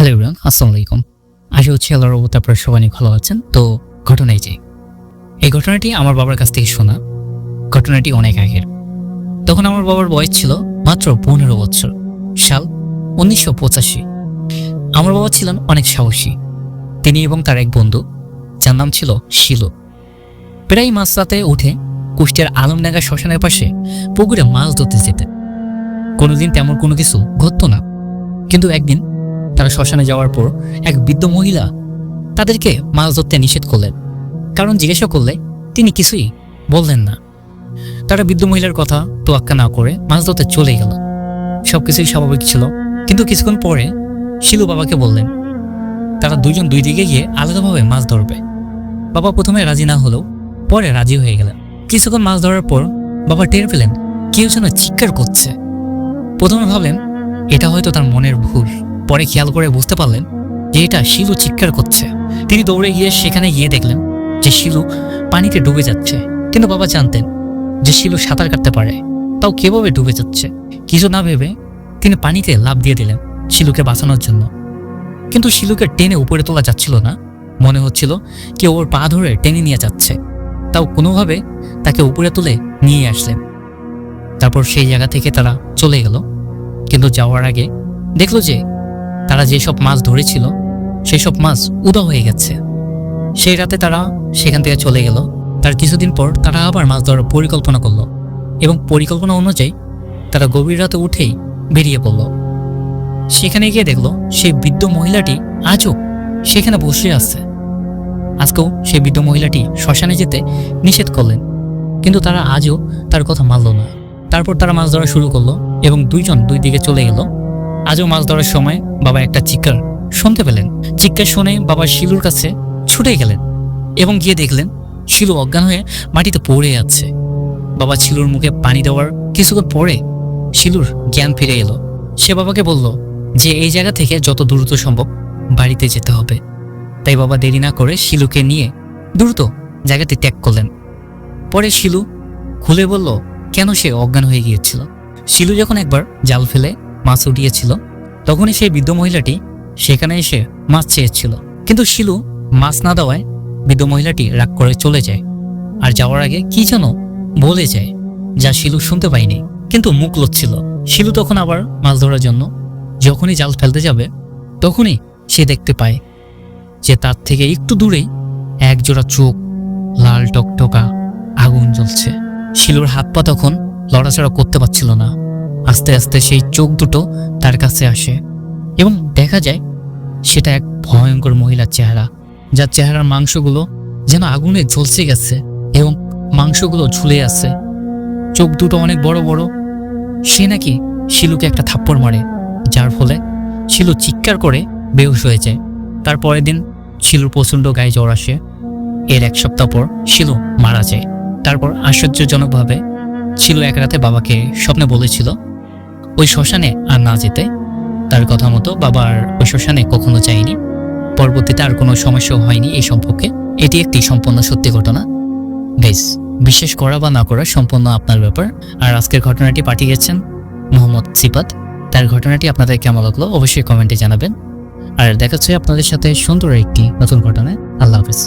Hello everyone, আসসালামু আলাইকুম। আশা হচ্ছে আল্লাহর রহমতে আপনারা সবাই অনেক ভালো আছেন। তো ঘটনায় যে এই ঘটনাটি আমার বাবার কাছ থেকে শোনা। ঘটনাটি অনেক আগের। তখন আমার বাবার বয়স ছিল মাত্র 15 বছর। সাল 1985। আমার বাবা ছিলেন অনেক সাহসী। তিনি এবং তার এক বন্ধু, যার নাম ছিল শিলু, প্রায় মাঝরাতে উঠে কুষ্টিয়ার আলমডাঙ্গা শ্মশানের পাশে পুকুরে মাছ ধরতে যেতেন। কোনোদিন তেমন কোনো কিছু ঘটতো না, কিন্তু একদিন তারা শ্মশানে যাওয়ার পর এক বৃদ্ধ মহিলা তাদেরকে মাছ ধরতে নিষেধ করলেন। কারণ জিজ্ঞাসা করলে তিনি কিছুই বললেন না। তারা বৃদ্ধ মহিলার কথা তোয়াক্কা না করে মাছ ধরতে চলে গেল। সবকিছুই স্বাভাবিক ছিল, কিন্তু কিছুক্ষণ পরে শিলু বাবাকে বললেন তারা দুইজন দুই দিকে গিয়ে আলাদাভাবে মাছ ধরবে। বাবা প্রথমে রাজি না হলেও পরে রাজি হয়ে গেলেন। কিছুক্ষণ মাছ ধরার পর বাবা টের পেলেন কেউ যেন চিৎকার করছে। প্রথমে ভাবলেন এটা হয়তো তার মনের ভুল, পরে খেয়াল করে বুঝতে পারলেন যে এটা শিলু চিৎকার করছে। তিনি দৌড়ে গিয়ে সেখানে গিয়ে দেখলেন যে শিলু পানিতে ডুবে যাচ্ছে। কিন্তু বাবা জানতেন যে শিলু সাঁতার কাটতে পারে, তাও কিভাবে ডুবে যাচ্ছে। কিছু না ভেবে তিনি পানিতে লাফ দিয়ে দিলেন শিলুকে বাঁচানোর জন্য। কিন্তু শিলুকে টেনে উপরে তোলা যাচ্ছিল না। মনে হচ্ছিল কেউ ওর পা ধরে টেনে নিয়ে যাচ্ছে। তাও কোনোভাবে তাকে উপরে তুলে নিয়ে আসলেন। তারপর সেই জায়গা থেকে তারা চলে গেল। কিন্তু যাওয়ার আগে দেখলো যে তারা যেসব মাছ ধরেছিল সেই সব মাছ উধাও হয়ে গেছে। সেই রাতে তারা সেখান থেকে চলে গেল। তার কিছুদিন পর তারা আবার মাছ ধরার পরিকল্পনা করলো, এবং পরিকল্পনা অনুযায়ী তারা গভীর রাতে উঠেই বেরিয়ে পড়ল। সেখানে গিয়ে দেখলো সেই বৃদ্ধ মহিলাটি আজও সেখানে বসে আছে। আজকেও সেই বৃদ্ধ মহিলাটি শ্মশানে যেতে নিষেধ করলেন, কিন্তু তারা আজও তার কথা মানল না। তারপর তারা মাছ ধরা শুরু করলো এবং দুইজন দুই দিকে চলে গেল। আজও মাছ ধরার সময় বাবা একটা চিৎকার শুনতে পেলেন। চিৎকার শুনে বাবা শিলুর কাছে ছুটে গেলেন এবং গিয়ে দেখলেন শিলু অজ্ঞান হয়ে মাটিতে পড়ে আছে। বাবা শিলুর মুখে পানি দেওয়ার কিছুক্ষণ পরে শিলুর জ্ঞান ফিরে এলো। সে বাবাকে বলল যে এই জায়গা থেকে যত দ্রুত সম্ভব বাড়িতে যেতে হবে। তাই বাবা দেরি না করে শিলুকে নিয়ে দ্রুত জায়গাটি ত্যাগ করলেন। পরে শিলু খুলে বলল কেন সে অজ্ঞান হয়ে গিয়েছিল। শিলু যখন একবার জাল ফেলে মাছ উঠিয়েছিল, তখনই সেই বৃদ্ধ মহিলাটি সেখানে এসে মাছ চেয়েছিল। কিন্তু শিলু মাছ না দেওয়ায় বৃদ্ধ মহিলাটি রাগ করে চলে যায়, আর যাওয়ার আগে কি যেন বলে যায় যা শিলু শুনতে পায়নি, কিন্তু মুখ লচ্ছিল। শিলু তখন আবার মাছ ধরার জন্য যখনই জাল ফেলতে যাবে, তখনই সে দেখতে পায় যে তার থেকে একটু দূরেই একজোড়া চোখ, লাল টকটকা আগুন জ্বলছে। শিলুর হাত পা তখন লড়াচড়া করতে পারছিল না। আস্তে আস্তে সেই চোখ দুটো তার কাছে আসে এবং দেখা যায় সেটা এক ভয়ঙ্কর মহিলার চেহারা, যার চেহারার মাংসগুলো যেন আগুনে জ্বলছে গেছে এবং মাংসগুলো ঝুলে আছে। চোখ দুটো অনেক বড় বড়। সে নাকি শিলুকে একটা থাপ্পড় মারে, যার ফলে শিলু চিৎকার করে বেহুশ হয়ে যায়। তার পরের দিন শিলুর প্রচণ্ড গায়ে জ্বর আসে। এর এক সপ্তাহ পর শিলু মারা যায়। তারপর আশ্চর্যজনকভাবে শিলু এক রাতে বাবাকে স্বপ্নে বলেছিল ওই শ্মশানে আর না যেতে। তার কথা মতো বাবা আর ওই শ্মশানে কখনো যায়নি। পরবর্তীতে আর কোনো সমস্যা হয়নি এই সম্পর্কে। এটি একটি সম্পূর্ণ সত্যি ঘটনা। গাইস, বিশ্বাস করা বা না করা সম্পূর্ণ আপনার ব্যাপার। আর আজকের ঘটনাটি পাঠিয়েছেন মোহাম্মদ সিফাত। তার ঘটনাটি আপনাদের কেমন লাগলো অবশ্যই কমেন্টে জানাবেন। আর দেখা হচ্ছে আপনাদের সাথে সুন্দর একটি নতুন ঘটনায়। আল্লাহ হাফিজ।